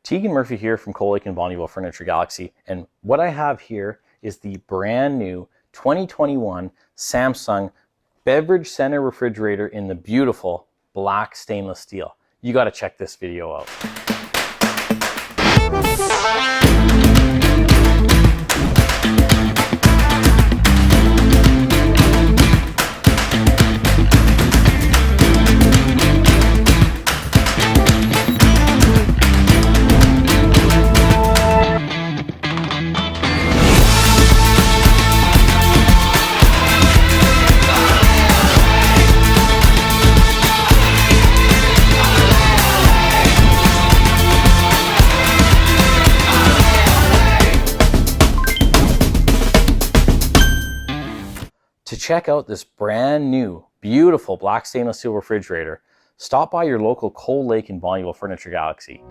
Tegan Murphy here from Cold Lake and Bonneville Furniture Galaxy, and what I have here is the brand new 2021 Samsung Beverage Centre refrigerator in the beautiful black stainless steel. You got to check this video out. To check out this brand new, beautiful black stainless steel refrigerator, stop by your local Cold Lake and Bonneville Furniture Galaxy.